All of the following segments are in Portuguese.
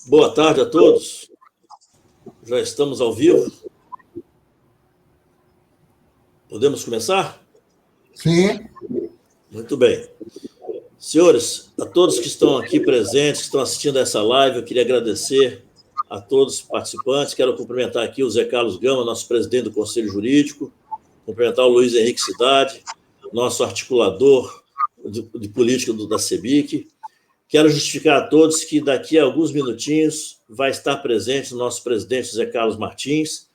Boa tarde a todos. Já estamos ao vivo. Podemos começar? Sim. Muito bem. Senhores, a todos que estão aqui presentes, que estão assistindo a essa live, eu queria agradecer a todos os participantes. Quero cumprimentar aqui o Zé Carlos Gama, nosso presidente do Conselho Jurídico, cumprimentar o Luiz Henrique Cidade, nosso articulador de política da CEBIC. Quero justificar a todos que daqui a alguns minutinhos vai estar presente o nosso presidente Zé Carlos Martins,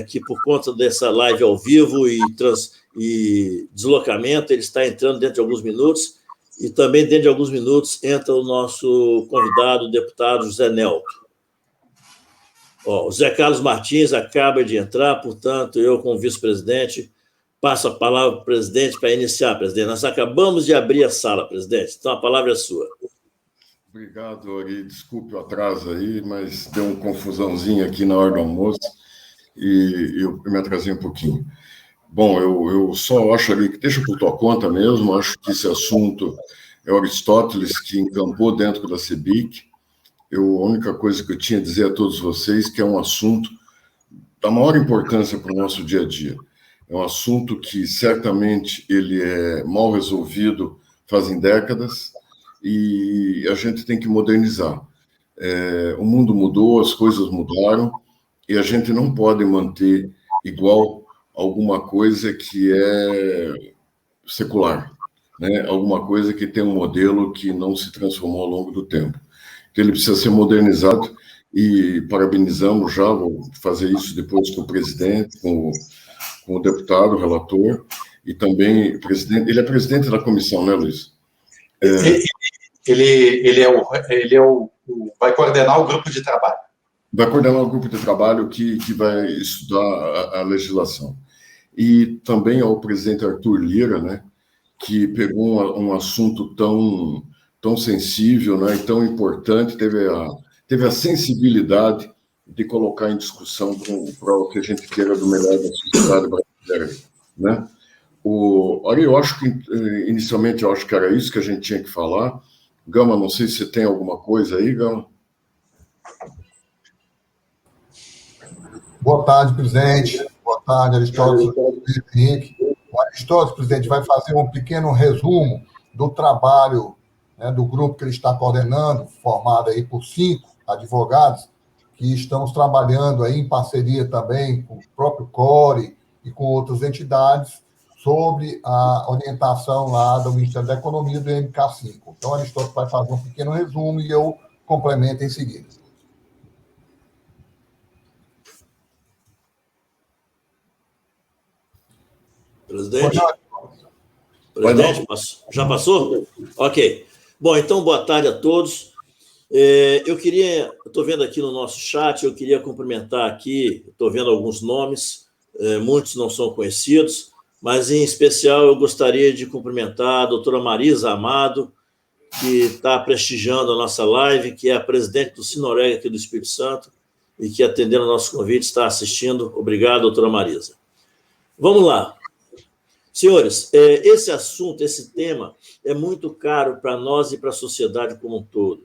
que por conta dessa live ao vivo e deslocamento, ele está entrando dentro de alguns minutos, e também dentro de alguns minutos entra o nosso convidado, o deputado José Nelto. O Zé Carlos Martins acaba de entrar, portanto, eu, como vice-presidente, passo a palavra para o presidente para iniciar, presidente. Nós acabamos de abrir a sala, presidente, então a palavra é sua. Obrigado, Ari. Desculpe o atraso aí, mas deu uma confusãozinha aqui na hora do almoço e eu me atrasei um pouquinho. Bom, eu só acho ali que deixa por tua conta mesmo, acho que esse assunto é Aristóteles que encampou dentro da CEBIC. A única coisa que eu tinha a dizer a todos vocês que é um assunto da maior importância para o nosso dia a dia. É um assunto que certamente ele é mal resolvido fazem décadas e a gente tem que modernizar. O mundo mudou, as coisas mudaram e a gente não pode manter igual alguma coisa que é secular, né? Alguma coisa que tem um modelo que não se transformou ao longo do tempo. Então, ele precisa ser modernizado e parabenizamos já, vou fazer isso depois com o presidente, com o deputado, o relator, e também presidente. Ele é presidente da comissão, né, Luiz? Vai coordenar o grupo de trabalho. Vai coordenar o grupo de trabalho que vai estudar a legislação. E também ao presidente Arthur Lira, né, que pegou um assunto tão sensível, né, e tão importante, teve a sensibilidade de colocar em discussão para o que a gente queira do melhor da sociedade brasileira, né? Olha, eu acho que, inicialmente, eu acho que era isso que a gente tinha que falar. Gama, não sei se você tem alguma coisa aí, Gama. Boa tarde, presidente. Boa tarde, Aristóteles, Henrique. O Aristóteles, presidente, vai fazer um pequeno resumo do trabalho, né, do grupo que ele está coordenando, formado aí por 5 advogados, que estamos trabalhando aí em parceria também com o próprio CORE e com outras entidades sobre a orientação lá do Ministério da Economia do MK5. Então, o Aristóteles vai fazer um pequeno resumo e eu complemento em seguida. Presidente? Já passou? Ok. Bom, então, boa tarde a todos. Eu estou vendo aqui no nosso chat, eu queria cumprimentar aqui, estou vendo alguns nomes, muitos não são conhecidos, mas, em especial, eu gostaria de cumprimentar a doutora Marisa Amado, que está prestigiando a nossa live, que é a presidente do Sinoreg aqui do Espírito Santo, e que, atendendo ao nosso convite, está assistindo. Obrigado, doutora Marisa. Vamos lá. Senhores, esse assunto, esse tema, é muito caro para nós e para a sociedade como um todo.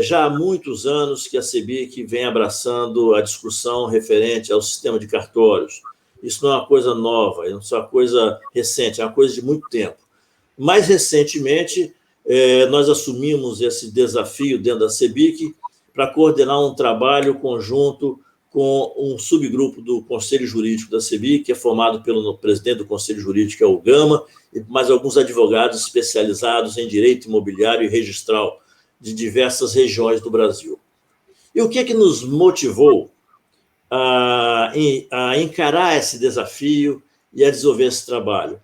Já há muitos anos que a CEBIC vem abraçando a discussão referente ao sistema de cartórios. Isso não é uma coisa nova, isso é uma coisa recente, é uma coisa de muito tempo. Mais recentemente, nós assumimos esse desafio dentro da CEBIC para coordenar um trabalho conjunto com um subgrupo do Conselho Jurídico da CEBIC, que é formado pelo presidente do Conselho Jurídico, que é o Gama, e mais alguns advogados especializados em direito imobiliário e registral de diversas regiões do Brasil. E o que nos motivou a encarar esse desafio e a desenvolver esse trabalho?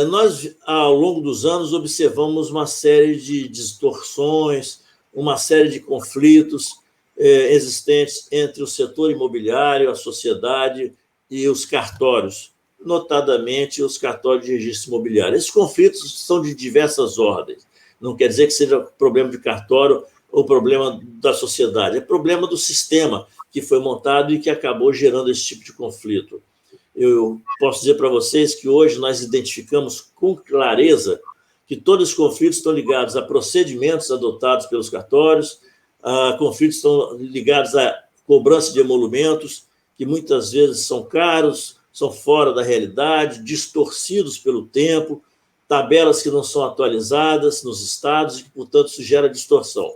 Nós, ao longo dos anos, observamos uma série de distorções, uma série de conflitos existentes entre o setor imobiliário, a sociedade e os cartórios, notadamente os cartórios de registro imobiliário. Esses conflitos são de diversas ordens. Não quer dizer que seja problema de cartório ou problema da sociedade, é problema do sistema que foi montado e que acabou gerando esse tipo de conflito. Eu posso dizer para vocês que hoje nós identificamos com clareza que todos os conflitos estão ligados a procedimentos adotados pelos cartórios, conflitos estão ligados à cobrança de emolumentos, que muitas vezes são caros, são fora da realidade, distorcidos pelo tempo, tabelas que não são atualizadas nos estados e que, portanto, isso gera distorção.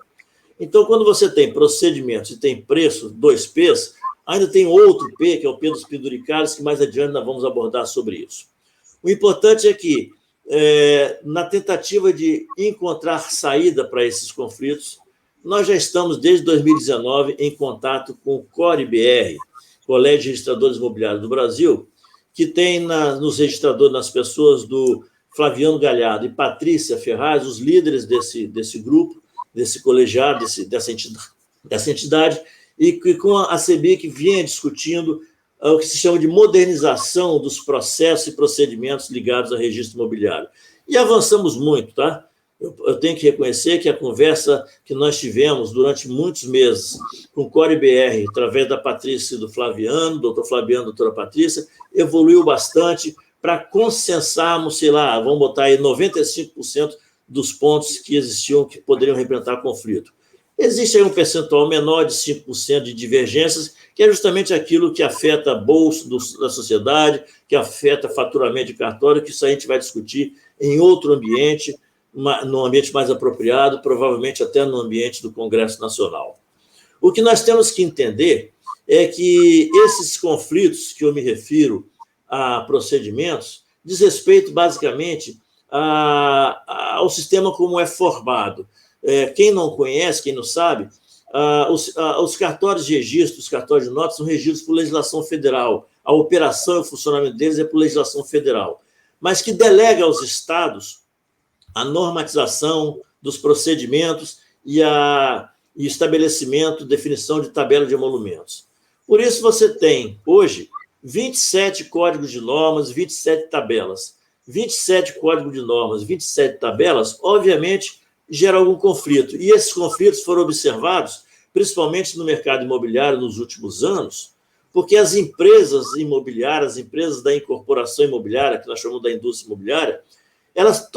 Então, quando você tem procedimentos e tem preço, 2 P's, ainda tem outro P, que é o P dos penduricários, que mais adiante nós vamos abordar sobre isso. O importante é que, na tentativa de encontrar saída para esses conflitos, nós já estamos, desde 2019, em contato com o CORE-BR, Colégio de Registradores Imobiliários do Brasil, que tem nos registradores, nas pessoas do Flaviano Galhardo e Patrícia Ferraz, os líderes desse grupo, desse colegiado, dessa entidade, e que com a CEBIC vinha discutindo o que se chama de modernização dos processos e procedimentos ligados ao registro imobiliário. E avançamos muito, tá? Eu tenho que reconhecer que a conversa que nós tivemos durante muitos meses com o CORE-BR, através da Patrícia e do Flaviano, doutor Flaviano, doutora Patrícia, evoluiu bastante para consensarmos, sei lá, vamos botar aí 95% dos pontos que existiam que poderiam representar conflito. Existe aí um percentual menor de 5% de divergências, que é justamente aquilo que afeta bolso da sociedade, que afeta faturamento de cartório, que isso a gente vai discutir em outro ambiente, num ambiente mais apropriado, provavelmente até no ambiente do Congresso Nacional. O que nós temos que entender é que esses conflitos que eu me refiro a procedimentos diz respeito, basicamente, ao sistema como é formado. Quem não conhece, quem não sabe, os cartórios de registro, os cartórios de notas, são regidos por legislação federal. A operação e o funcionamento deles é por legislação federal, mas que delega aos estados a normatização dos procedimentos e estabelecimento, definição de tabela de emolumentos. Por isso, você tem, hoje, 27 códigos de normas, 27 tabelas. 27 códigos de normas, 27 tabelas, obviamente, gera algum conflito. E esses conflitos foram observados, principalmente no mercado imobiliário nos últimos anos, porque as empresas imobiliárias, as empresas da incorporação imobiliária, que nós chamamos da indústria imobiliária, elas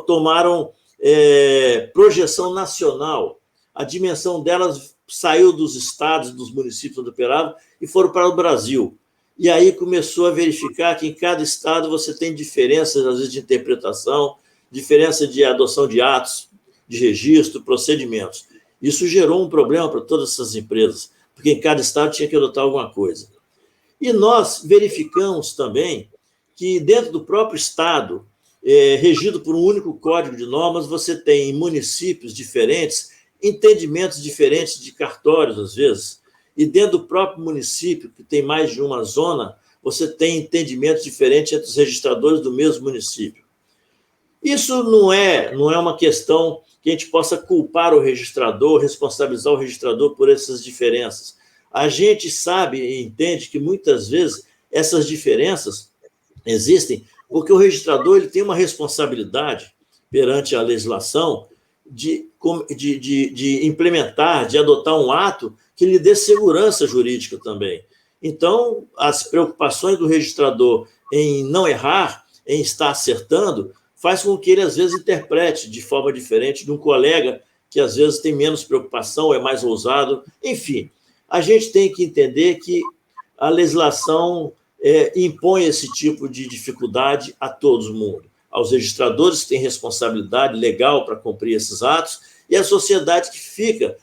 tomaram projeção nacional. A dimensão delas saiu dos estados, dos municípios onde operavam e foram para o Brasil. E aí começou a verificar que em cada estado você tem diferenças, às vezes, de interpretação, diferença de adoção de atos, de registro, procedimentos. Isso gerou um problema para todas essas empresas, porque em cada estado tinha que adotar alguma coisa. E nós verificamos também que dentro do próprio estado, regido por um único código de normas, você tem em municípios diferentes, entendimentos diferentes de cartórios, às vezes, e dentro do próprio município, que tem mais de uma zona, você tem entendimentos diferentes entre os registradores do mesmo município. Isso não é uma questão que a gente possa culpar o registrador, responsabilizar o registrador por essas diferenças. A gente sabe e entende que, muitas vezes, essas diferenças existem porque o registrador ele tem uma responsabilidade perante a legislação de implementar, de adotar um ato que lhe dê segurança jurídica também. Então, as preocupações do registrador em não errar, em estar acertando, faz com que ele, às vezes, interprete de forma diferente de um colega que, às vezes, tem menos preocupação, é mais ousado. Enfim, a gente tem que entender que a legislação impõe esse tipo de dificuldade a todo mundo, aos registradores que têm responsabilidade legal para cumprir esses atos e à sociedade que fica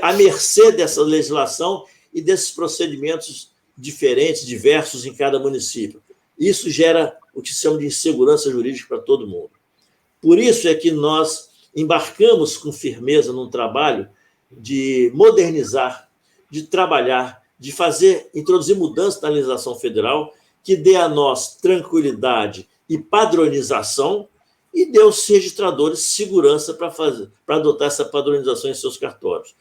à mercê dessa legislação e desses procedimentos diferentes, diversos em cada município. Isso gera o que se chama de insegurança jurídica para todo mundo. Por isso é que nós embarcamos com firmeza num trabalho de modernizar, de trabalhar, de introduzir mudanças na legislação federal que dê a nós tranquilidade e padronização e dê aos registradores segurança para adotar essa padronização em seus cartórios.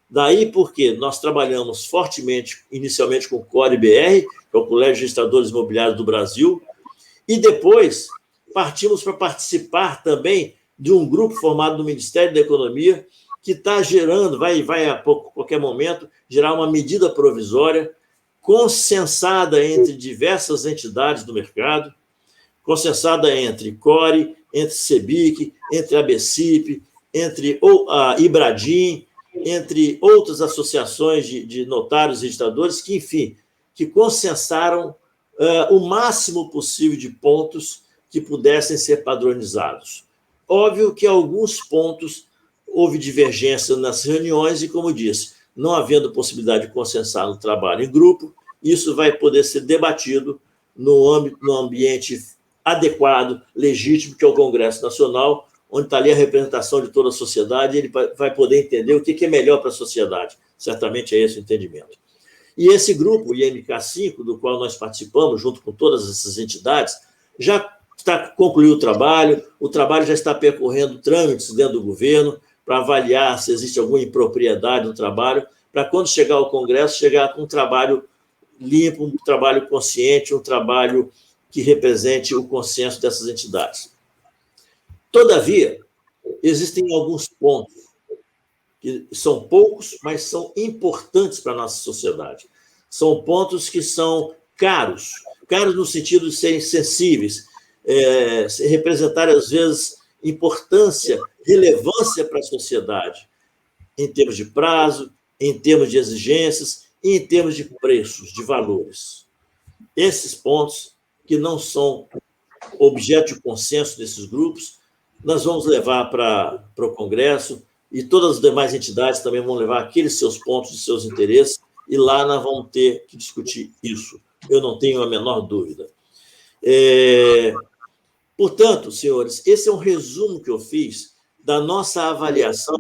Daí porque nós trabalhamos fortemente, inicialmente com o CORE-BR, que é o Colégio de Registradores Imobiliários do Brasil, e depois partimos para participar também de um grupo formado no Ministério da Economia, que está gerando, vai a qualquer momento, gerar uma medida provisória consensada entre diversas entidades do mercado, consensada entre CORE, entre CEBIC, entre a ABCIP, entre a Ibradim, entre outras associações de notários e registradores que, enfim, que consensaram o máximo possível de pontos que pudessem ser padronizados. Óbvio que alguns pontos houve divergência nas reuniões e, como disse, não havendo possibilidade de consensar no trabalho em grupo, isso vai poder ser debatido no ambiente adequado, legítimo, que é o Congresso Nacional, onde está ali a representação de toda a sociedade, ele vai poder entender o que é melhor para a sociedade. Certamente é esse o entendimento. E esse grupo, o IMK5, do qual nós participamos, junto com todas essas entidades, já concluiu o trabalho já está percorrendo trâmites dentro do governo para avaliar se existe alguma impropriedade no trabalho, para quando chegar ao Congresso, chegar com um trabalho limpo, um trabalho consciente, um trabalho que represente o consenso dessas entidades. Todavia, existem alguns pontos que são poucos, mas são importantes para a nossa sociedade. São pontos que são caros no sentido de serem sensíveis, representarem, às vezes, importância, relevância para a sociedade, em termos de prazo, em termos de exigências e em termos de preços, de valores. Esses pontos, que não são objeto de consenso desses grupos, nós vamos levar para o Congresso e todas as demais entidades também vão levar aqueles seus pontos e seus interesses e lá nós vamos ter que discutir isso. Eu não tenho a menor dúvida. Portanto, senhores, esse é um resumo que eu fiz da nossa avaliação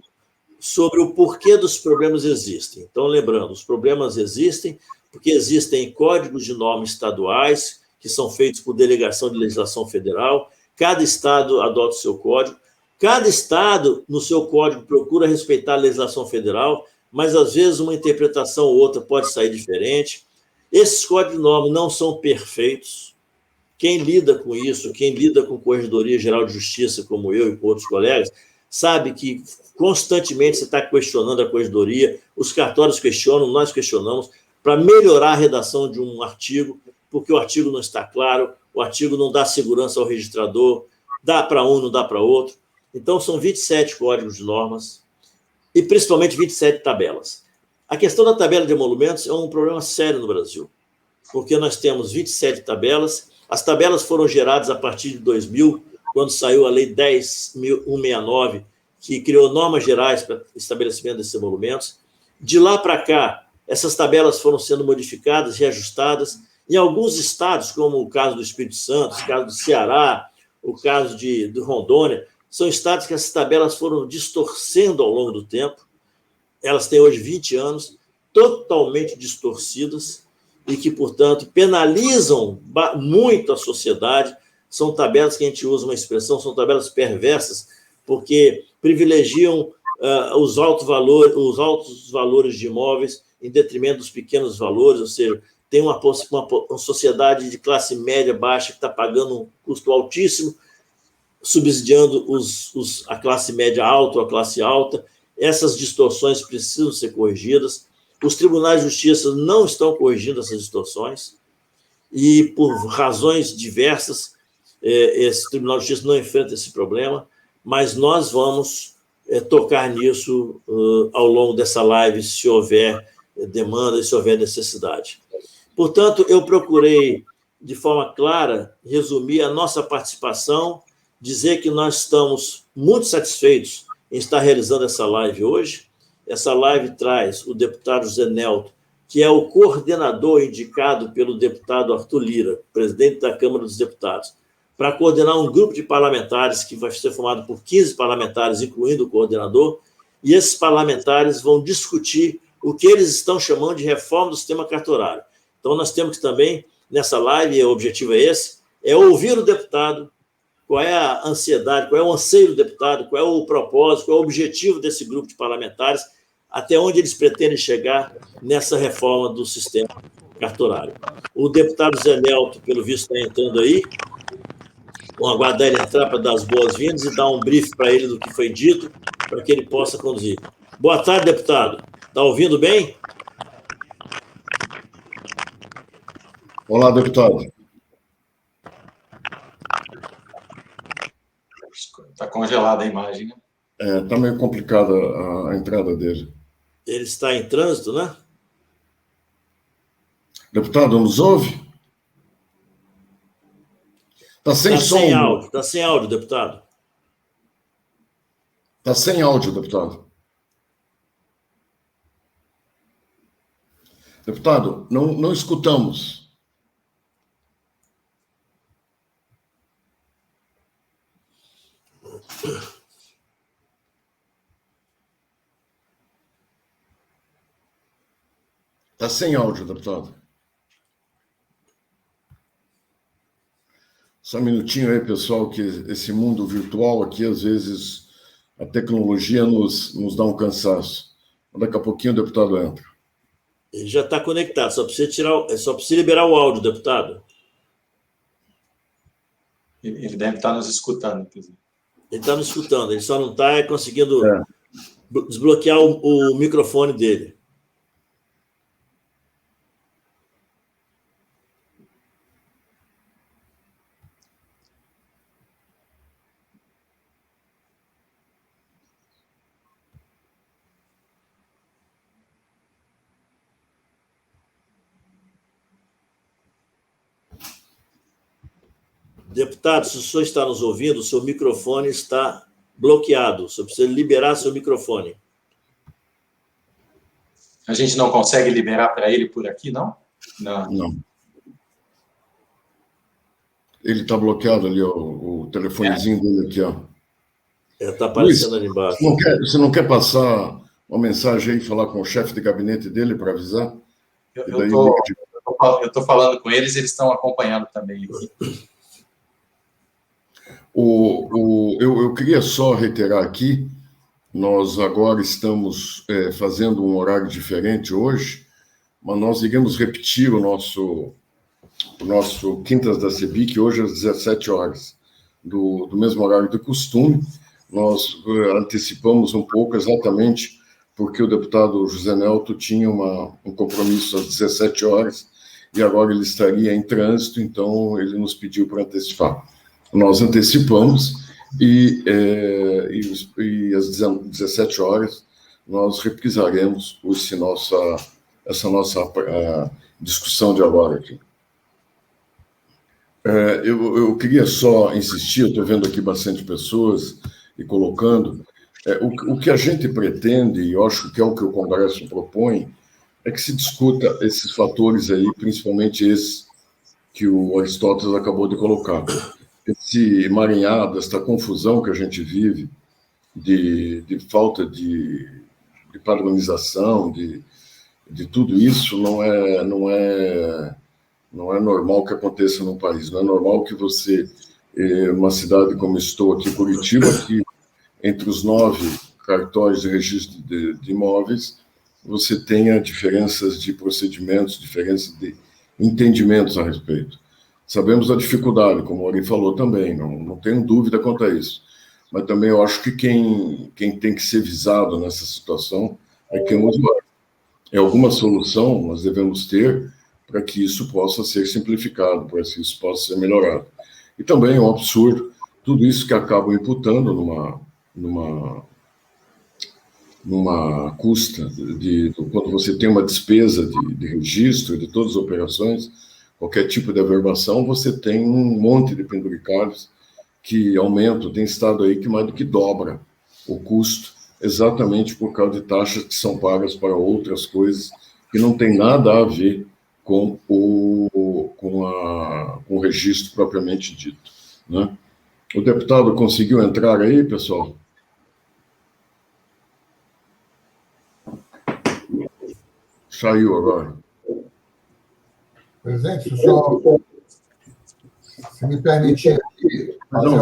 sobre o porquê dos problemas existem. Então, lembrando, os problemas existem porque existem códigos de normas estaduais que são feitos por delegação de legislação federal, cada estado adota o seu código, cada estado, no seu código, procura respeitar a legislação federal, mas, às vezes, uma interpretação ou outra pode sair diferente. Esses códigos de normas não são perfeitos. Quem lida com isso, quem lida com Corregedoria Geral de Justiça, como eu e outros colegas, sabe que constantemente você está questionando a Corregedoria, os cartórios questionam, nós questionamos, para melhorar a redação de um artigo, porque o artigo não está claro, o artigo não dá segurança ao registrador, dá para um, não dá para outro. Então, são 27 códigos de normas e, principalmente, 27 tabelas. A questão da tabela de emolumentos é um problema sério no Brasil, porque nós temos 27 tabelas. As tabelas foram geradas a partir de 2000, quando saiu a Lei 10.169, que criou normas gerais para estabelecimento desses emolumentos. De lá para cá, essas tabelas foram sendo modificadas, reajustadas. Em alguns estados, como o caso do Espírito Santo, o caso do Ceará, o caso de Rondônia, são estados que essas tabelas foram distorcendo ao longo do tempo. Elas têm hoje 20 anos, totalmente distorcidas e que, portanto, penalizam muito a sociedade. São tabelas que a gente usa uma expressão, são tabelas perversas, porque privilegiam os altos valores de imóveis em detrimento dos pequenos valores, ou seja, tem uma sociedade de classe média baixa que está pagando um custo altíssimo, subsidiando a classe média alta ou a classe alta. Essas distorções precisam ser corrigidas. Os tribunais de justiça não estão corrigindo essas distorções e, por razões diversas, esse Tribunal de Justiça não enfrenta esse problema, mas nós vamos tocar nisso ao longo dessa live, se houver demanda e se houver necessidade. Portanto, eu procurei, de forma clara, resumir a nossa participação, dizer que nós estamos muito satisfeitos em estar realizando essa live hoje. Essa live traz o deputado José Nelto, que é o coordenador indicado pelo deputado Arthur Lira, presidente da Câmara dos Deputados, para coordenar um grupo de parlamentares que vai ser formado por 15 parlamentares, incluindo o coordenador, e esses parlamentares vão discutir o que eles estão chamando de reforma do sistema cartorário. Então, nós temos que também, nessa live, o objetivo é esse, é ouvir o deputado, qual é a ansiedade, qual é o anseio do deputado, qual é o propósito, qual é o objetivo desse grupo de parlamentares, até onde eles pretendem chegar nessa reforma do sistema cartorário. O deputado Zé Nelto, pelo visto, está entrando aí. Vamos aguardar ele entrar para dar as boas-vindas e dar um briefing para ele do que foi dito, para que ele possa conduzir. Boa tarde, deputado. Está ouvindo bem? Olá, deputado. Está congelada a imagem, né? Está meio complicada a entrada dele. Ele está em trânsito, né? Deputado, nos ouve? Está sem som. Sem áudio, está sem áudio, deputado. Está sem áudio, deputado. Deputado, não escutamos. Está sem áudio, deputado. Só um minutinho aí, pessoal, que esse mundo virtual aqui, às vezes, a tecnologia nos dá um cansaço. Daqui a pouquinho o deputado entra. Ele já está conectado, só precisa liberar o áudio, deputado. Ele deve estar nos escutando, inclusive. Ele está nos escutando, ele só não está conseguindo desbloquear o microfone dele. Deputado, se o senhor está nos ouvindo, o seu microfone está bloqueado. O senhor precisa liberar seu microfone. A gente não consegue liberar para ele por aqui, não? Não. Ele está bloqueado ali, o telefonezinho dele aqui, ó. Está aparecendo ali embaixo. Você não quer passar uma mensagem aí, falar com o chefe de gabinete dele para avisar? Eu estou falando com eles, eles estão acompanhando também aqui. Eu queria só reiterar aqui, nós agora estamos fazendo um horário diferente hoje, mas nós iremos repetir o nosso Quintas da CEBIC hoje às 17 horas, do mesmo horário do costume. Nós antecipamos um pouco exatamente porque o deputado José Nelto tinha um compromisso às 17 horas e agora ele estaria em trânsito, então ele nos pediu para antecipar. Nós antecipamos e às 17 horas nós reprisaremos essa nossa discussão de agora aqui. Eu queria só insistir, eu estou vendo aqui bastante pessoas e colocando, o que a gente pretende, e eu acho que é o que o Congresso propõe, é que se discuta esses fatores aí, principalmente esse que o Aristóteles acabou de colocar. Esse emaranhado, esta confusão que a gente vive de falta de padronização, de tudo isso, não é normal que aconteça no país. Não é normal que você, uma cidade como estou aqui, Curitiba, que entre os 9 cartórios de registro de imóveis, você tenha diferenças de procedimentos, diferenças de entendimentos a respeito. Sabemos da dificuldade, como o Ari falou também, não tenho dúvida quanto a isso. Mas também eu acho que quem tem que ser visado nessa situação é quem é o usuário. Alguma solução nós devemos ter para que isso possa ser simplificado, para que isso possa ser melhorado. E também é um absurdo tudo isso que acaba imputando numa custa, quando você tem uma despesa de registro de todas as operações, qualquer tipo de averbação, você tem um monte de penduricalhos que aumentam, tem estado aí que mais do que dobra o custo, exatamente por causa de taxas que são pagas para outras coisas que não tem nada a ver com o registro propriamente dito, né? O deputado conseguiu entrar aí, pessoal? Saiu agora. Presidente, se me permitir aqui, fazer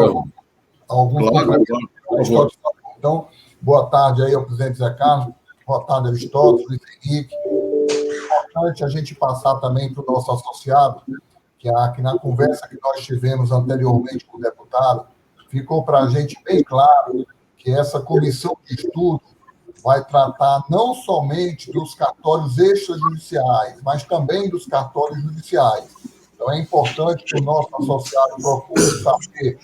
alguns comentários. Então, boa tarde aí ao presidente Zé Carlos, boa tarde, Aristóteles, Luiz Henrique. É importante a gente passar também para o nosso associado, que na conversa que nós tivemos anteriormente com o deputado, ficou para a gente bem claro que essa comissão de estudo vai tratar não somente dos cartórios extrajudiciais, mas também dos cartórios judiciais. Então, é importante que o nosso associado procure saber,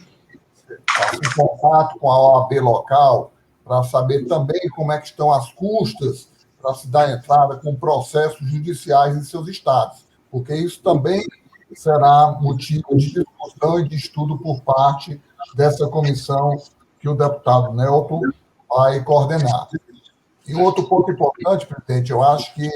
faça um contato com a OAB local, para saber também como é que estão as custas para se dar entrada com processos judiciais em seus estados, porque isso também será motivo de discussão e de estudo por parte dessa comissão que o deputado Nelton vai coordenar. E outro ponto importante, presidente, eu acho que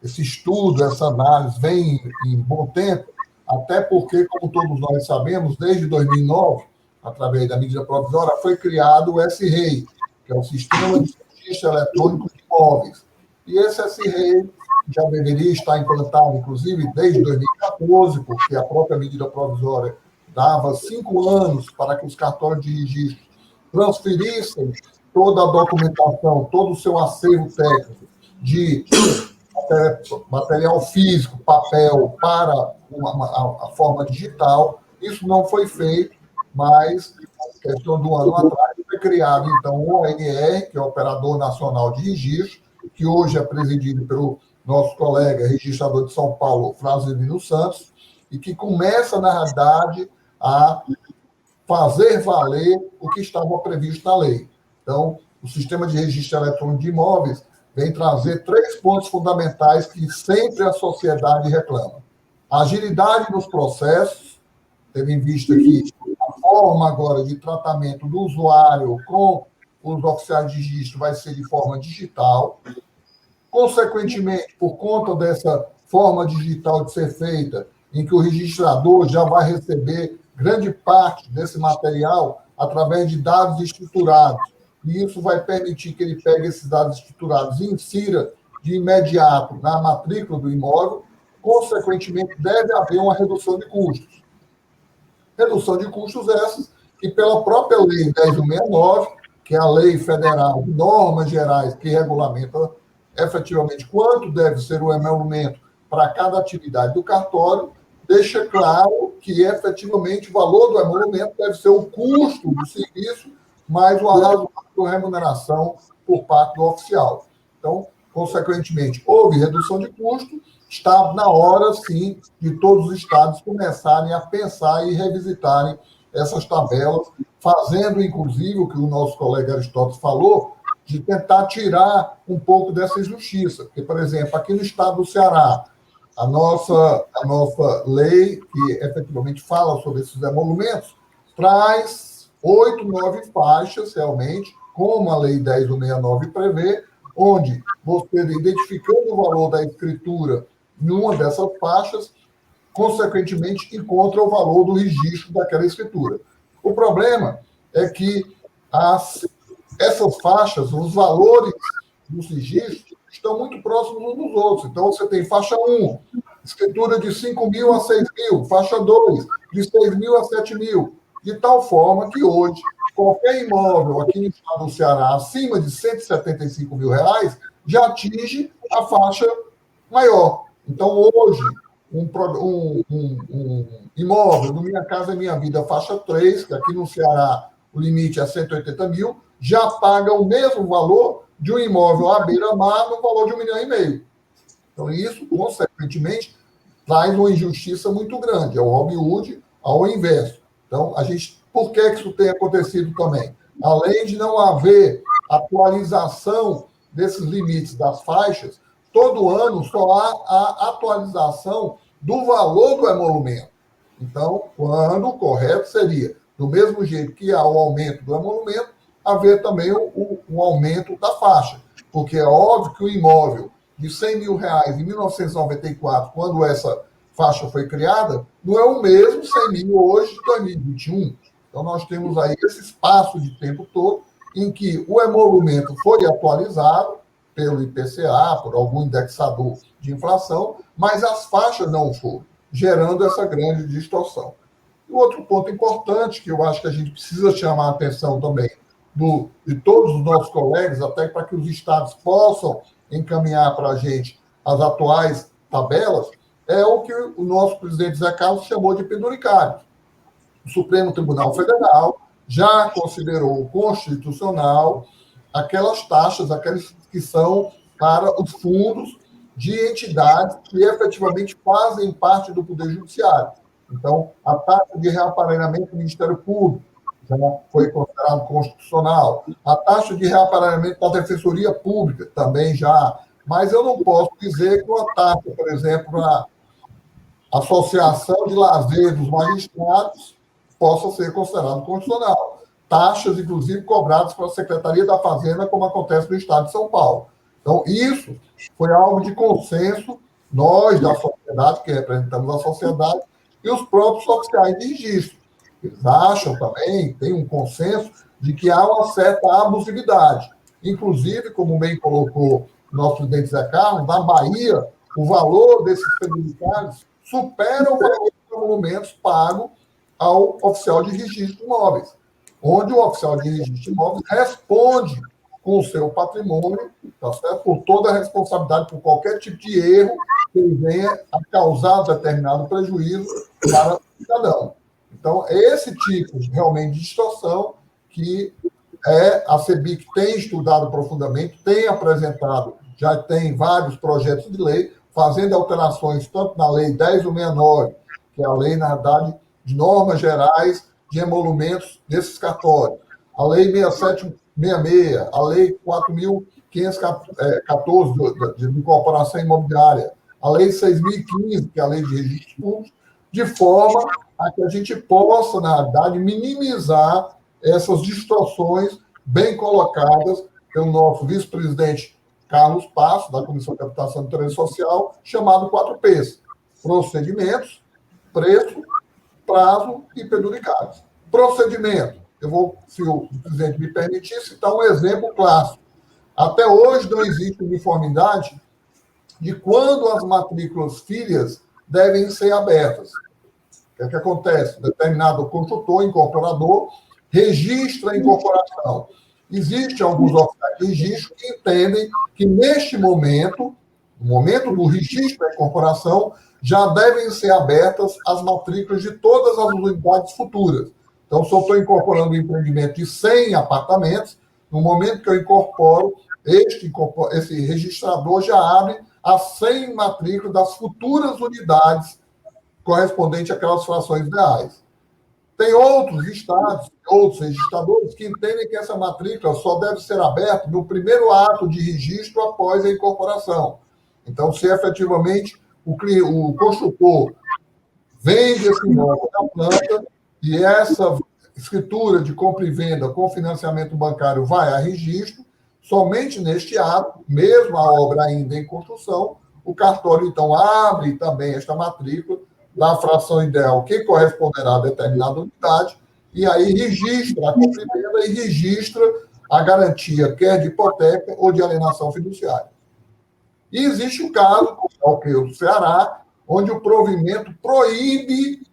esse estudo, essa análise vem em bom tempo, até porque, como todos nós sabemos, desde 2009, através da medida provisória, foi criado o S-REI, que é o Sistema de Registro Eletrônico de Imóveis. E esse S-REI já deveria estar implantado, inclusive, desde 2014, porque a própria medida provisória dava 5 anos para que os cartórios de registro transferissem toda a documentação, todo o seu acervo técnico de material físico, papel, para a forma digital. Isso não foi feito, mas, questão do ano atrás, foi criado, então, o ONR, que é o Operador Nacional de Registro, que hoje é presidido pelo nosso colega registrador de São Paulo, Franzilino Santos, e que começa, na realidade, a fazer valer o que estava previsto na lei. Então, o sistema de registro eletrônico de imóveis vem trazer 3 pontos fundamentais que sempre a sociedade reclama. A agilidade nos processos, tendo em vista que a forma agora de tratamento do usuário com os oficiais de registro vai ser de forma digital. Consequentemente, por conta dessa forma digital de ser feita, em que o registrador já vai receber grande parte desse material através de dados estruturados, e isso vai permitir que ele pegue esses dados estruturados e insira de imediato na matrícula do imóvel, consequentemente, deve haver uma redução de custos. Redução de custos essas que, pela própria Lei 10.169, que é a Lei Federal de Normas Gerais que regulamenta efetivamente quanto deve ser o emolumento para cada atividade do cartório, deixa claro que, efetivamente, o valor do emolumento deve ser o custo do serviço mais uma razoável remuneração por parte do oficial. Então, consequentemente, houve redução de custo, está na hora, sim, de todos os estados começarem a pensar e revisitarem essas tabelas, fazendo, inclusive, o que o nosso colega Aristóteles falou, de tentar tirar um pouco dessa injustiça. Porque, por exemplo, aqui no estado do Ceará, a nossa lei, que efetivamente fala sobre esses emolumentos, traz 8, 9 faixas, realmente, como a Lei 10.169 prevê, onde você, identificando o valor da escritura em uma dessas faixas, consequentemente, encontra o valor do registro daquela escritura. O problema é que essas faixas, os valores dos registros, estão muito próximos uns dos outros. Então, você tem faixa 1, escritura de 5.000 a 6.000, faixa 2, de 6.000 a 7.000, de tal forma que hoje, qualquer imóvel aqui no estado do Ceará acima de R$175 mil já atinge a faixa maior. Então, hoje, um imóvel do Minha Casa Minha Vida, faixa 3, que aqui no Ceará o limite é 180 mil, já paga o mesmo valor de um imóvel à beira-mar no valor de R$1,5 milhão. Então, isso, consequentemente, traz uma injustiça muito grande. É o Robin Hood ao inverso. Então, por que isso tem acontecido também? Além de não haver atualização desses limites das faixas, todo ano só há a atualização do valor do emolumento. Então, quando o correto seria, do mesmo jeito que há o aumento do emolumento, haver também o aumento da faixa. Porque é óbvio que o imóvel de R$100 mil em 1994, quando essa faixa foi criada, não é o mesmo 100 mil hoje de 2021. Então, nós temos aí esse espaço de tempo todo em que o emolumento foi atualizado pelo IPCA, por algum indexador de inflação, mas as faixas não foram, gerando essa grande distorção. E outro ponto importante, que eu acho que a gente precisa chamar a atenção também de todos os nossos colegas, até para que os estados possam encaminhar para a gente as atuais tabelas, é o que o nosso presidente Zé Carlos chamou de penduricário. O Supremo Tribunal Federal já considerou constitucional aquelas taxas, aquelas que são para os fundos de entidades que efetivamente fazem parte do Poder Judiciário. Então, a taxa de reaparelhamento do Ministério Público, já foi considerado constitucional. A taxa de reaparelhamento da Defensoria Pública também já. Mas eu não posso dizer que uma taxa, por exemplo, a Associação de Lazer dos Magistrados possa ser considerado constitucional. Taxas, inclusive, cobradas pela Secretaria da Fazenda, como acontece no Estado de São Paulo. Então, isso foi algo de consenso, nós da sociedade, que representamos a sociedade, e os próprios oficiais de registro. Eles acham também, tem um consenso, de que há uma certa abusividade. Inclusive, como bem colocou o nosso presidente Zé Carlos, na Bahia, o valor desses penduricários supera o valor dos emolumentos pago ao oficial de registro de imóveis, onde o oficial de registro de imóveis responde com o seu patrimônio, tá certo? Por toda a responsabilidade, por qualquer tipo de erro que ele venha a causar determinado prejuízo para o cidadão. Então, é esse tipo realmente de distorção que a CEBIC tem estudado profundamente, tem apresentado, já tem vários projetos de lei, fazendo alterações tanto na Lei 10.169, que é a lei, na verdade, de normas gerais de emolumentos desses cartórios, a Lei 6766, a Lei 4.514 de incorporação imobiliária, a Lei 6.015, que é a Lei de registro público, de forma a que a gente possa, na verdade, minimizar essas distorções bem colocadas pelo nosso vice-presidente Carlos Passo, da Comissão de Captação de Interesse Social, chamado 4Ps: procedimentos, preço, prazo e penduricários. Procedimento. Eu vou, se o presidente me permitir, citar um exemplo clássico. Até hoje não existe uniformidade de quando as matrículas filhas devem ser abertas. O que acontece? Determinado construtor, incorporador, registra a incorporação. Existem alguns oficiais de registro que entendem que, neste momento, no momento do registro da incorporação, já devem ser abertas as matrículas de todas as unidades futuras. Então, se eu estou incorporando um empreendimento de 100 apartamentos, no momento que eu incorporo, esse registrador já abre as 100 matrículas das futuras unidades correspondentes àquelas frações ideais. Tem outros estados, outros registradores que entendem que essa matrícula só deve ser aberta no primeiro ato de registro após a incorporação. Então, se efetivamente o construtor vende esse imóvel da planta e essa escritura de compra e venda com financiamento bancário vai a registro, somente neste ato, mesmo a obra ainda em construção, o cartório, então, abre também esta matrícula da fração ideal que corresponderá a determinada unidade, e aí registra a compra e venda e registra a garantia, quer de hipoteca ou de alienação fiduciária. E existe o caso, que é o que o Ceará, onde o provimento proíbe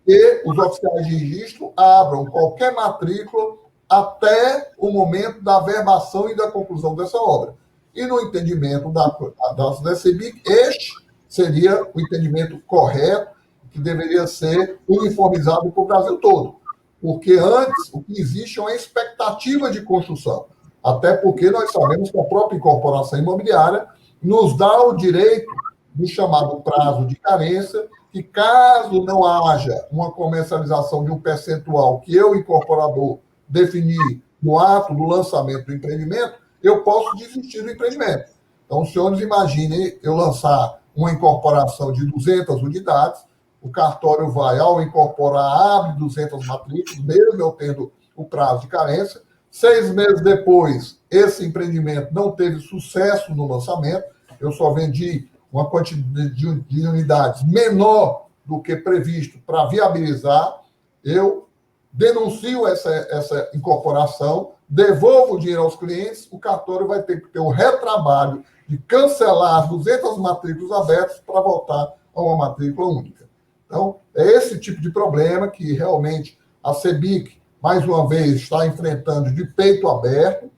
que os oficiais de registro abram qualquer matrícula até o momento da verbação e da conclusão dessa obra. E no entendimento da CEBIC, este seria o entendimento correto, que deveria ser uniformizado para o Brasil todo. Porque antes, o que existe é uma expectativa de construção. Até porque nós sabemos que a própria incorporação imobiliária nos dá o direito do chamado prazo de carência, que caso não haja uma comercialização de um percentual que eu, incorporador, definir no ato do lançamento do empreendimento, eu posso desistir do empreendimento. Então, os senhores imaginem eu lançar uma incorporação de 200 unidades, o cartório vai, ao incorporar, abre 200 matrículas, mesmo eu tendo o prazo de carência. 6 meses depois, esse empreendimento não teve sucesso no lançamento, eu só vendi uma quantidade de unidades menor do que previsto para viabilizar, eu denuncio essa incorporação, devolvo o dinheiro aos clientes, o cartório vai ter que ter o retrabalho de cancelar as 200 matrículas abertas para voltar a uma matrícula única. Então, é esse tipo de problema que realmente a CEBIC, mais uma vez, está enfrentando de peito aberto,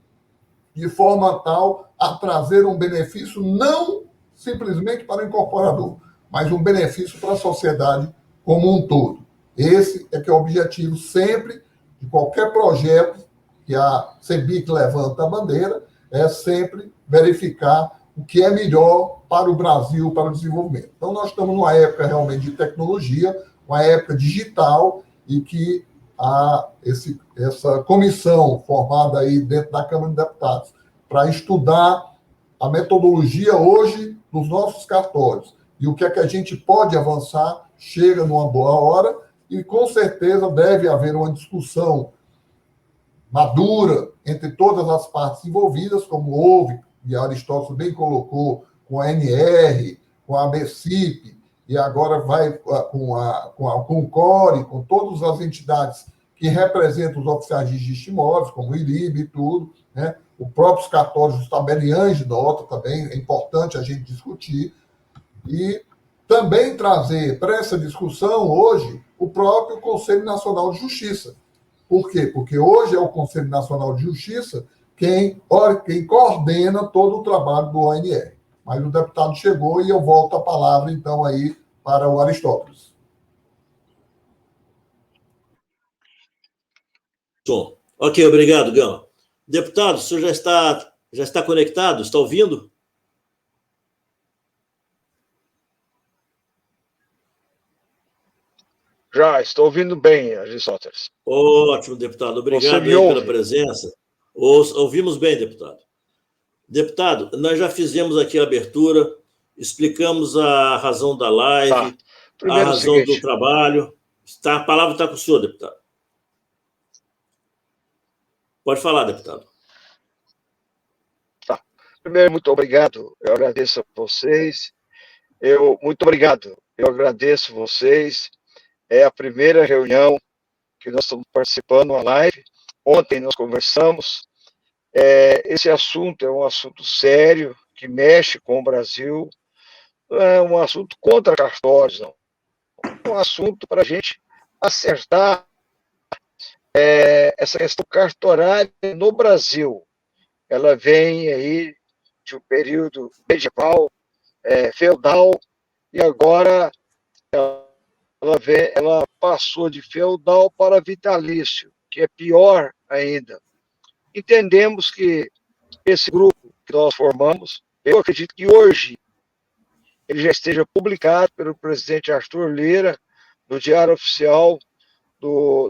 de forma tal a trazer um benefício não simplesmente para o incorporador, mas um benefício para a sociedade como um todo. Esse é que é o objetivo sempre de qualquer projeto que a CEBIC levanta a bandeira, é sempre verificar o que é melhor para o Brasil, para o desenvolvimento. Então, nós estamos numa época realmente de tecnologia, uma época digital, e que essa comissão formada aí dentro da Câmara de Deputados para estudar a metodologia hoje dos nossos cartórios e o que é que a gente pode avançar, chega numa boa hora e, com certeza, deve haver uma discussão madura entre todas as partes envolvidas, como houve, e Aristóteles bem colocou, com a ANR, com a ABCIP, e agora vai com o CORE, com todas as entidades que representam os oficiais de registro de imóveis, como o IRIB e tudo, né? O próprio cartório, os tabeliães de nota também, é importante a gente discutir, e também trazer para essa discussão hoje o próprio Conselho Nacional de Justiça. Por quê? Porque hoje é o Conselho Nacional de Justiça quem coordena todo o trabalho do ONR. Mas o deputado chegou e eu volto a palavra, então, aí para o Aristóteles. Som. Ok, obrigado, Gama. Deputado, o senhor já está conectado? Está ouvindo? Já, estou ouvindo bem, Aristóteles. Ótimo, deputado. Obrigado aí pela presença. Ouvimos bem, deputado. Deputado, nós já fizemos aqui a abertura, explicamos a razão da live, a razão do trabalho. A palavra está com o senhor, deputado. Pode falar, deputado. Tá. Primeiro, muito obrigado. Eu agradeço a vocês. Muito obrigado. Eu agradeço vocês. É a primeira reunião que nós estamos participando na live. Ontem nós conversamos. Esse assunto é um assunto sério, que mexe com o Brasil. Não é um assunto contra cartórios, não. É um assunto para a gente acertar essa questão cartorária no Brasil. Ela vem aí de um período medieval, feudal, e agora ela passou de feudal para vitalício, que é pior ainda. Entendemos que esse grupo que nós formamos, eu acredito que hoje ele já esteja publicado pelo presidente Arthur Lira no Diário Oficial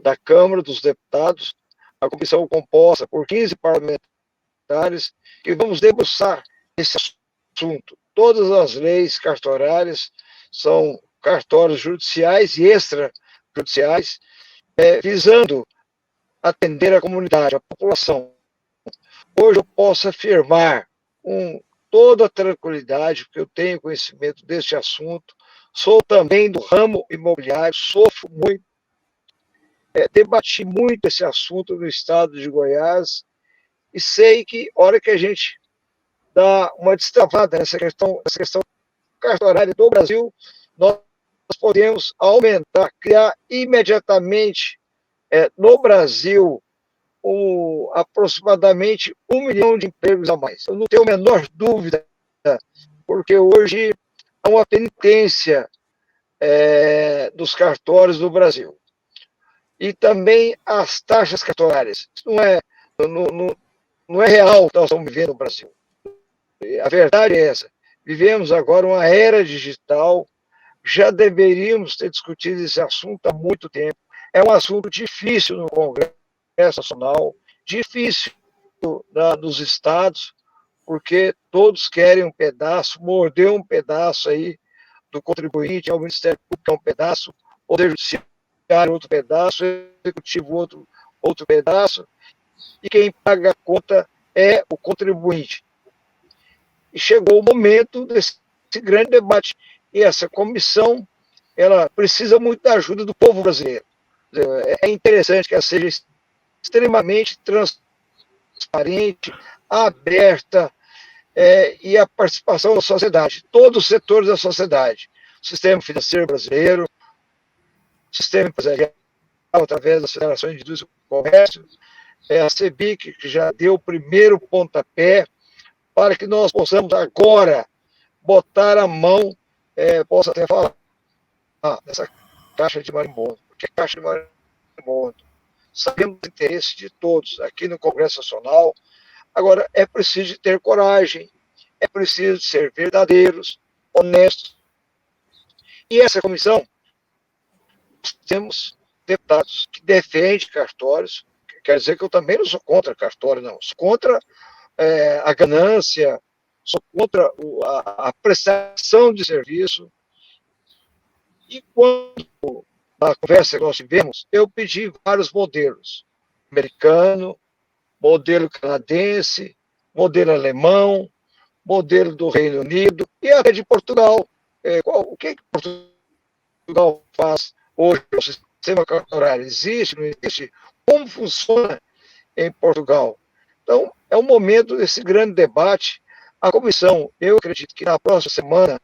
da Câmara dos Deputados, a comissão composta por 15 parlamentares, e vamos debruçar esse assunto. Todas as leis cartorárias são cartórios judiciais e extrajudiciais, visando atender a comunidade, a população. Hoje eu posso afirmar com toda a tranquilidade, porque eu tenho conhecimento deste assunto, sou também do ramo imobiliário, sofro muito, debati muito esse assunto no estado de Goiás, e sei que, a hora que a gente dá uma destravada nessa questão cartorária do Brasil, nós podemos aumentar, criar imediatamente no Brasil aproximadamente 1 milhão de empregos a mais. Eu não tenho a menor dúvida, porque hoje há uma penitência dos cartórios do Brasil. E também as taxas cartorárias. Não é real o que nós estamos vivendo no Brasil. A verdade é essa. Vivemos agora uma era digital, já deveríamos ter discutido esse assunto há muito tempo. É um assunto difícil no Congresso Nacional, difícil nos estados, porque todos querem um pedaço, morder um pedaço aí do contribuinte, ao Ministério Público é um pedaço, o Poder Judiciário outro pedaço, o Executivo outro pedaço, e quem paga a conta é o contribuinte. E chegou o momento desse grande debate, e essa comissão, ela precisa muito da ajuda do povo brasileiro. É interessante que ela seja extremamente transparente, aberta, e a participação da sociedade, todos os setores da sociedade, o sistema financeiro brasileiro, o sistema empresarial, através das federações de indústria e comércio, a CEBIC, que já deu o primeiro pontapé, para que nós possamos agora botar a mão, posso até falar, nessa caixa de marimbondo, porque caixa de marimbondo, sabemos do interesse de todos aqui no Congresso Nacional. Agora, é preciso ter coragem, é preciso ser verdadeiros, honestos. E essa comissão, nós temos deputados que defendem cartórios. Quer dizer que eu também não sou contra cartório, não. Sou contra a ganância, sou contra a prestação de serviço. E quando, na conversa que nós tivemos, eu pedi vários modelos. Americano, modelo canadense, modelo alemão, modelo do Reino Unido e até de Portugal. O que Portugal faz hoje? O sistema cartorário existe, não existe? Como funciona em Portugal? Então, é o momento desse grande debate. A comissão, eu acredito que na próxima semana,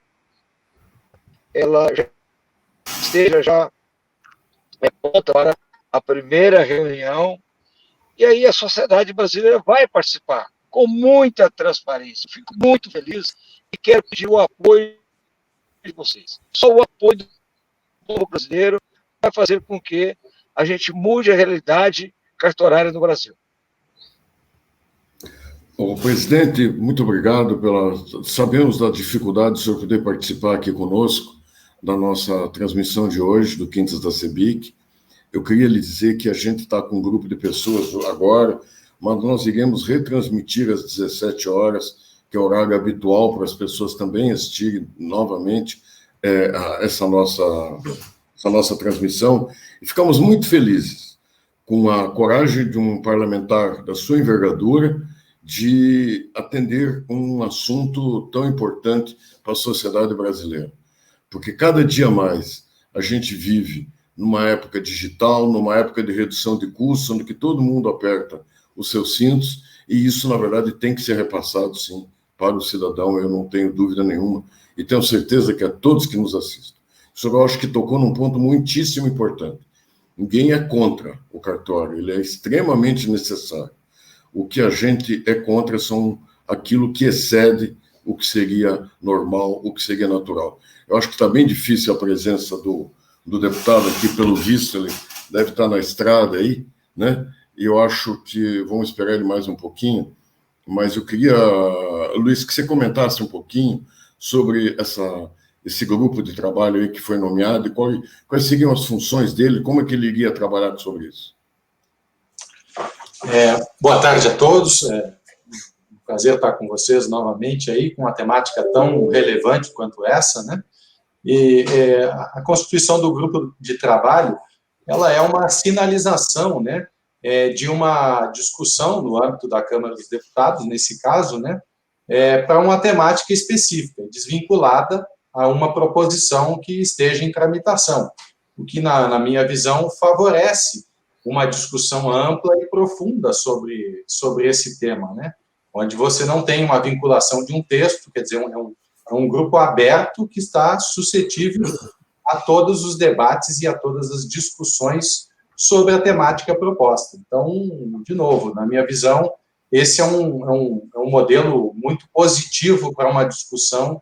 ela já esteja pronta para a primeira reunião, e aí a sociedade brasileira vai participar com muita transparência. Fico muito feliz e quero pedir o apoio de vocês. Só o apoio do povo brasileiro vai fazer com que a gente mude a realidade cartorária no Brasil. Bom, presidente, muito obrigado Sabemos da dificuldade do senhor poder participar aqui conosco da nossa transmissão de hoje, do Quintas da CEBIC. Eu queria lhe dizer que a gente está com um grupo de pessoas agora, mas nós iremos retransmitir às 17 horas, que é o horário habitual para as pessoas também assistirem novamente essa nossa transmissão. E ficamos muito felizes com a coragem de um parlamentar da sua envergadura de atender um assunto tão importante para a sociedade brasileira. Porque cada dia mais a gente vive numa época digital, numa época de redução de custos, onde que todo mundo aperta os seus cintos, e isso, na verdade, tem que ser repassado, sim, para o cidadão, eu não tenho dúvida nenhuma, e tenho certeza que a todos que nos assistem. O senhor, eu acho que tocou num ponto muitíssimo importante. Ninguém é contra o cartório, ele é extremamente necessário. O que a gente é contra são aquilo que excede o que seria normal, o que seria natural. Eu acho que está bem difícil a presença do deputado aqui, pelo visto, ele deve estar na estrada aí, né? E eu acho que vamos esperar ele mais um pouquinho, mas eu queria, Luiz, que você comentasse um pouquinho sobre esse grupo de trabalho aí que foi nomeado e quais seriam as funções dele, como é que ele iria trabalhar sobre isso. Boa tarde a todos. Um prazer estar com vocês novamente aí, com uma temática tão relevante quanto essa, né? E a constituição do grupo de trabalho, ela é uma sinalização, né, de uma discussão no âmbito da Câmara dos Deputados, nesse caso, né, para uma temática específica, desvinculada a uma proposição que esteja em tramitação, o que, na minha visão, favorece uma discussão ampla e profunda sobre esse tema, né, onde você não tem uma vinculação de um texto, quer dizer, é um grupo aberto que está suscetível a todos os debates e a todas as discussões sobre a temática proposta. Então, de novo, na minha visão, esse é um modelo muito positivo para uma discussão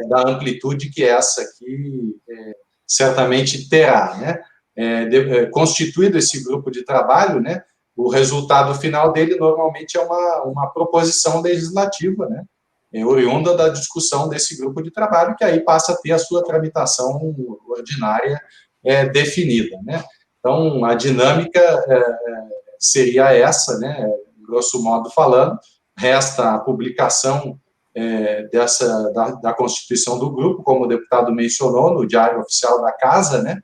da amplitude que essa aqui certamente terá, né? Constituído esse grupo de trabalho, né? O resultado final dele normalmente é uma proposição legislativa, né? Oriunda da discussão desse grupo de trabalho, que aí passa a ter a sua tramitação ordinária definida, né? Então, a dinâmica seria essa, né? Grosso modo falando, resta a publicação da constituição do grupo, como o deputado mencionou, no Diário Oficial da Casa, né?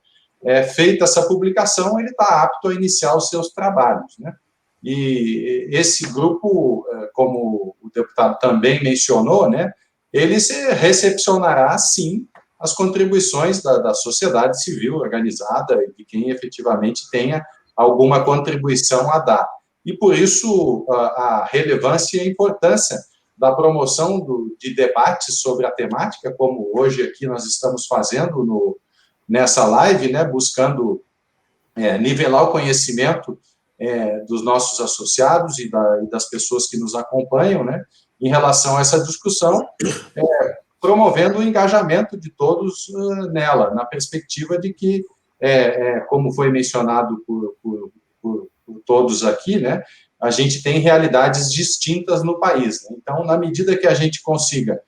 Feita essa publicação, ele está apto a iniciar os seus trabalhos, né? E esse grupo, como o deputado também mencionou, né, ele recepcionará, sim, as contribuições da sociedade civil organizada e de quem efetivamente tenha alguma contribuição a dar. E, por isso, a relevância e a importância da promoção de debates sobre a temática, como hoje aqui nós estamos fazendo nessa live, né, buscando nivelar o conhecimento dos nossos associados e das pessoas que nos acompanham, né, em relação a essa discussão, promovendo o engajamento de todos nela, na perspectiva de que, como foi mencionado por todos aqui, né, a gente tem realidades distintas no país, né? Então, na medida que a gente consiga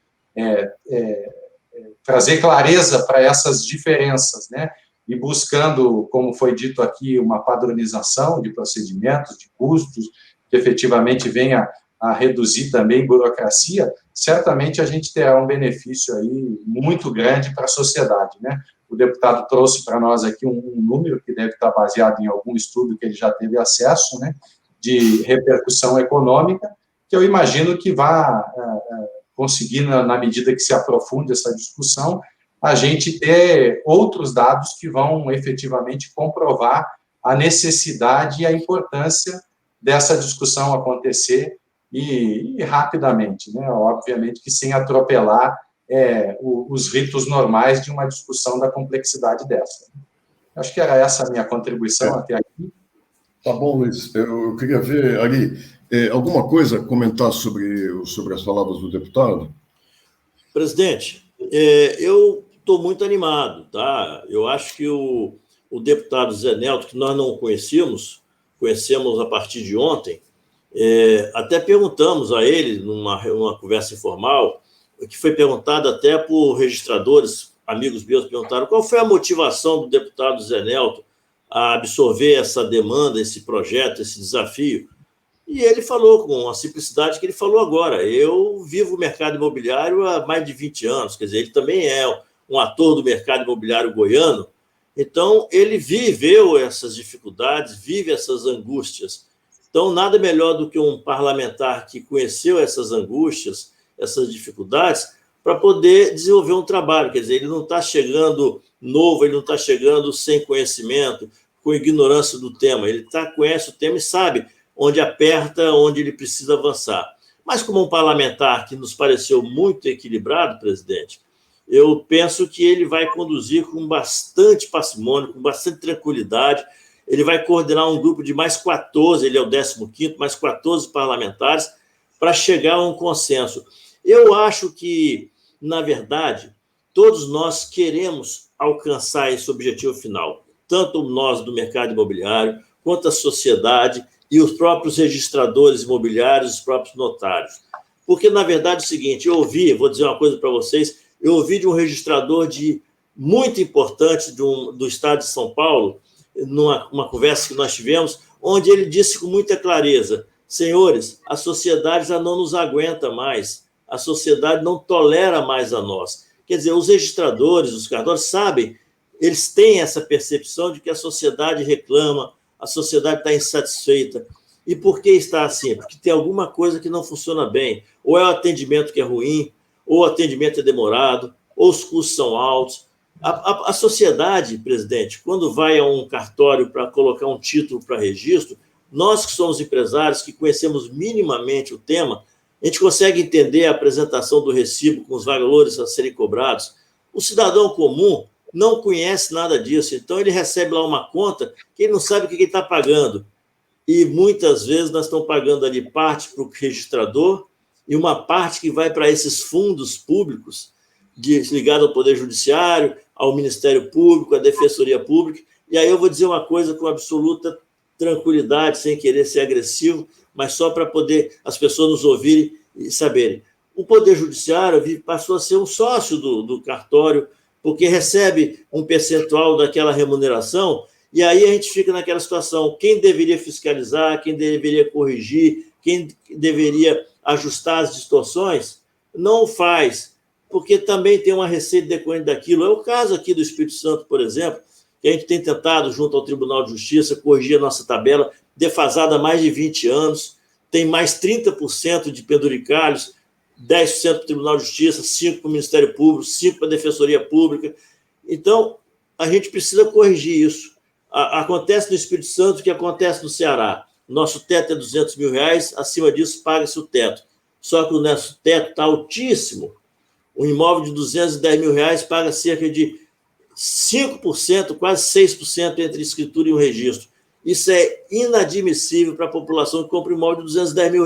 trazer clareza para essas diferenças, né, e buscando, como foi dito aqui, uma padronização de procedimentos, de custos, que efetivamente venha a reduzir também burocracia, certamente a gente terá um benefício aí muito grande para a sociedade, né? O deputado trouxe para nós aqui um número que deve estar baseado em algum estudo que ele já teve acesso, né, de repercussão econômica, que eu imagino que vai conseguir, na medida que se aprofunde essa discussão, a gente ter outros dados que vão efetivamente comprovar a necessidade e a importância dessa discussão acontecer e rapidamente, né? Obviamente que sem atropelar os ritos normais de uma discussão da complexidade dessa. Acho que era essa a minha contribuição até aqui. Tá bom, Luiz. Eu queria ver, Ari, alguma coisa a comentar sobre as palavras do deputado? Presidente, eu estou muito animado, tá? Eu acho que o deputado Zé Nelto, que nós não conhecemos a partir de ontem, até perguntamos a ele, numa conversa informal, que foi perguntado até por registradores, amigos meus perguntaram qual foi a motivação do deputado Zé Nelto a absorver essa demanda, esse projeto, esse desafio. E ele falou com a simplicidade que ele falou agora. Eu vivo o mercado imobiliário há mais de 20 anos, quer dizer, ele também é um ator do mercado imobiliário goiano, então ele viveu essas dificuldades, vive essas angústias. Então, nada melhor do que um parlamentar que conheceu essas angústias, essas dificuldades, para poder desenvolver um trabalho. Quer dizer, ele não está chegando novo, ele não está chegando sem conhecimento, com ignorância do tema. Ele conhece o tema e sabe onde aperta, onde ele precisa avançar. Mas como um parlamentar que nos pareceu muito equilibrado, presidente, eu penso que ele vai conduzir com bastante parcimônia, com bastante tranquilidade. Ele vai coordenar um grupo de mais 14, ele é o 15º, mais 14 parlamentares, para chegar a um consenso. Eu acho que, na verdade, todos nós queremos alcançar esse objetivo final, tanto nós do mercado imobiliário, quanto a sociedade e os próprios registradores imobiliários, os próprios notários. Porque, na verdade, é o seguinte, vou dizer uma coisa para vocês, eu ouvi de um registrador muito importante do estado de São Paulo, numa conversa que nós tivemos, onde ele disse com muita clareza: senhores, a sociedade já não nos aguenta mais, a sociedade não tolera mais a nós. Quer dizer, os registradores, os cartórios sabem, eles têm essa percepção de que a sociedade reclama, a sociedade está insatisfeita. E por que está assim? Porque tem alguma coisa que não funciona bem. Ou é o atendimento que é ruim, ou o atendimento é demorado, ou os custos são altos. A sociedade, presidente, quando vai a um cartório para colocar um título para registro, nós que somos empresários, que conhecemos minimamente o tema, a gente consegue entender a apresentação do recibo com os valores a serem cobrados. O cidadão comum não conhece nada disso, então ele recebe lá uma conta que ele não sabe o que ele está pagando. E muitas vezes nós estamos pagando ali parte para o registrador e uma parte que vai para esses fundos públicos ligados ao Poder Judiciário, ao Ministério Público, à Defensoria Pública. E aí eu vou dizer uma coisa com absoluta tranquilidade, sem querer ser agressivo, mas só para poder as pessoas nos ouvirem e saberem. O Poder Judiciário passou a ser um sócio do cartório, porque recebe um percentual daquela remuneração, e aí a gente fica naquela situação: quem deveria fiscalizar, quem deveria corrigir, quem deveria ajustar as distorções, não o faz, porque também tem uma receita decorrente daquilo. É o caso aqui do Espírito Santo, por exemplo, que a gente tem tentado, junto ao Tribunal de Justiça, corrigir a nossa tabela, defasada há mais de 20 anos, tem mais 30% de penduricalhos, 10% para o Tribunal de Justiça, 5% para o Ministério Público, 5% para a Defensoria Pública. Então, a gente precisa corrigir isso. Acontece no Espírito Santo o que acontece no Ceará. Nosso teto é R$200 mil, acima disso paga-se o teto. Só que o nosso teto está altíssimo. Um imóvel de R$210 mil paga cerca de 5%, quase 6% entre escritura e o registro. Isso é inadmissível para a população que compra um imóvel de R$210 mil.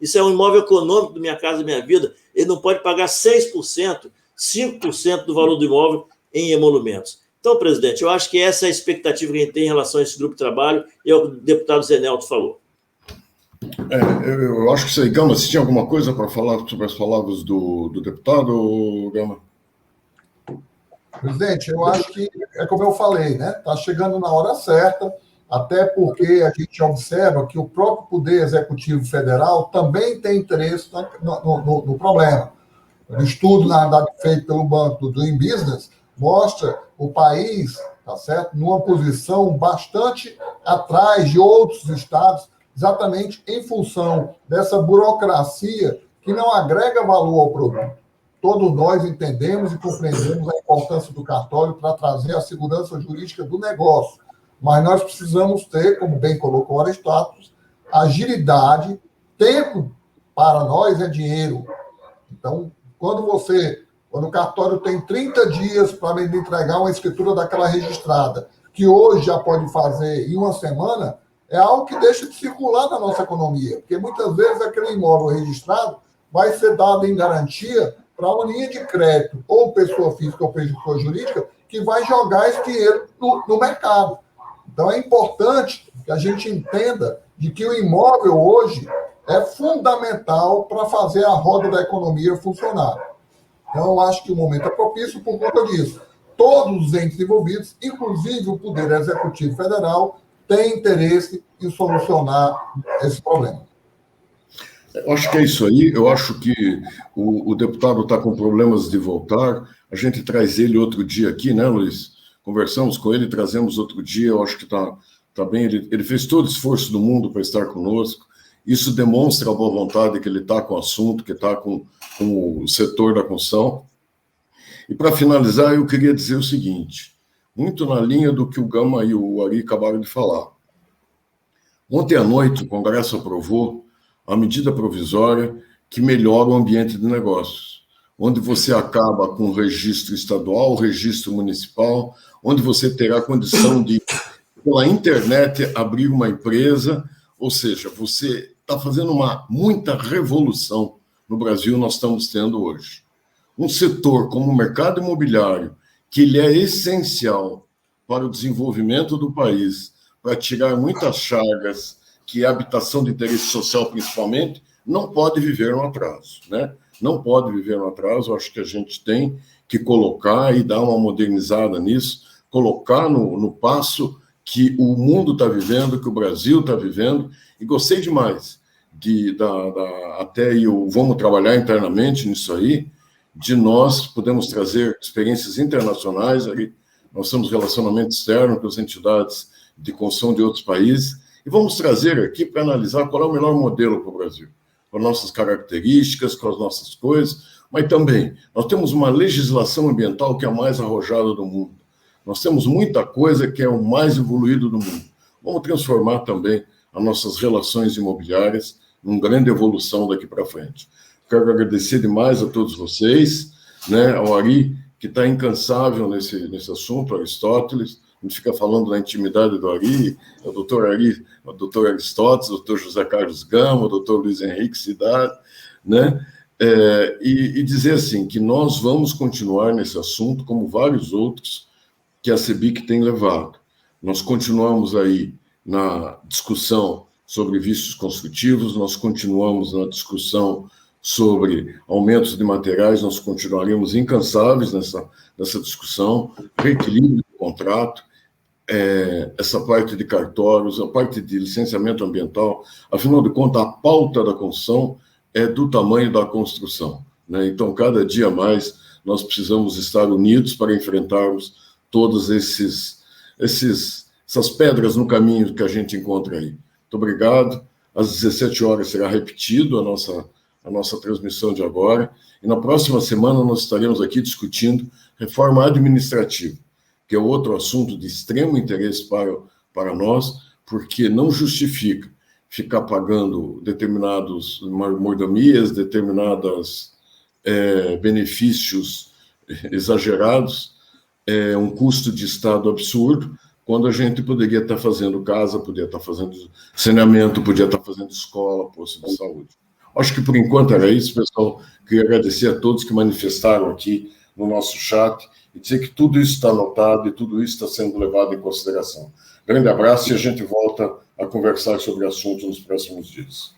Isso é um imóvel econômico do Minha Casa Minha Vida. Ele não pode pagar 6%, 5% do valor do imóvel em emolumentos. Então, presidente, eu acho que essa é a expectativa que a gente tem em relação a esse grupo de trabalho, e é o que o deputado Zé Nelto falou. Eu acho que você, Gama, se tinha alguma coisa para falar sobre as palavras do deputado, Gama? Presidente, eu acho que é como eu falei, né? Está chegando na hora certa, até porque a gente observa que o próprio Poder Executivo Federal também tem interesse no problema. O estudo, na verdade, feito pelo banco do Doing Business mostra o país, tá certo, numa posição bastante atrás de outros estados, exatamente em função dessa burocracia que não agrega valor ao produto. Todos nós entendemos e compreendemos a importância do cartório para trazer a segurança jurídica do negócio, mas nós precisamos ter, como bem colocou Aristóteles, agilidade, tempo para nós é dinheiro. Então, quando o cartório tem 30 dias para me entregar uma escritura daquela registrada, que hoje já pode fazer em uma semana, é algo que deixa de circular na nossa economia, porque muitas vezes aquele imóvel registrado vai ser dado em garantia para uma linha de crédito, ou pessoa física ou pessoa jurídica, que vai jogar esse dinheiro no mercado. Então, é importante que a gente entenda de que o imóvel hoje é fundamental para fazer a roda da economia funcionar. Então, eu acho que o momento é propício por conta disso. Todos os entes envolvidos, inclusive o Poder Executivo Federal, têm interesse em solucionar esse problema. Eu acho que é isso aí. Eu acho que o deputado está com problemas de voltar. A gente traz ele outro dia aqui, né, Luiz? Conversamos com ele, trazemos outro dia. Eu acho que está bem. Ele fez todo o esforço do mundo para estar conosco. Isso demonstra a boa vontade que ele está com o assunto, que está com o setor da construção. E, para finalizar, eu queria dizer o seguinte, muito na linha do que o Gama e o Ari acabaram de falar. Ontem à noite, o Congresso aprovou a medida provisória que melhora o ambiente de negócios, onde você acaba com o registro estadual, o registro municipal, onde você terá condição de, pela internet, abrir uma empresa, ou seja, você está fazendo muita revolução no Brasil, nós estamos tendo hoje. Um setor como o mercado imobiliário, que ele é essencial para o desenvolvimento do país, para tirar muitas chagas, que é a habitação de interesse social principalmente, não pode viver no atraso, né? Não pode viver no atraso. Eu acho que a gente tem que colocar e dar uma modernizada nisso, colocar no passo que o mundo está vivendo, que o Brasil está vivendo, e gostei demais até vamos trabalhar internamente nisso aí, de nós podemos trazer experiências internacionais, ali nós temos relacionamento externo com as entidades de construção de outros países, e vamos trazer aqui para analisar qual é o melhor modelo para o Brasil, com as nossas características, com as nossas coisas, mas também nós temos uma legislação ambiental que é a mais arrojada do mundo. Nós temos muita coisa que é o mais evoluído do mundo. Vamos transformar também as nossas relações imobiliárias numa grande evolução daqui para frente. Quero agradecer demais a todos vocês, né, ao Ari, que está incansável nesse assunto, Aristóteles. A gente fica falando da intimidade do Ari, o doutor Ari, o doutor Aristóteles, o doutor José Carlos Gama, o doutor Luiz Henrique Cidade, né? E dizer assim, que nós vamos continuar nesse assunto, como vários outros que a CEBIC tem levado. Nós continuamos aí na discussão sobre vícios construtivos, nós continuamos na discussão sobre aumentos de materiais, nós continuaremos incansáveis nessa discussão, reequilíbrio do contrato, essa parte de cartórios, a parte de licenciamento ambiental, afinal de contas, a pauta da construção é do tamanho da construção, né? Então, cada dia mais, nós precisamos estar unidos para enfrentarmos todas essas pedras no caminho que a gente encontra aí. Muito obrigado. Às 17 horas será repetido a nossa transmissão de agora, e na próxima semana nós estaremos aqui discutindo reforma administrativa, que é outro assunto de extremo interesse para nós, porque não justifica ficar pagando determinados mordomias, determinados benefícios exagerados, um custo de Estado absurdo, quando a gente poderia estar fazendo casa, poderia estar fazendo saneamento, podia estar fazendo escola, posto de saúde. Acho que, por enquanto, era isso, pessoal. Queria agradecer a todos que manifestaram aqui no nosso chat e dizer que tudo isso está anotado e tudo isso está sendo levado em consideração. Grande abraço e a gente volta a conversar sobre o assunto nos próximos dias.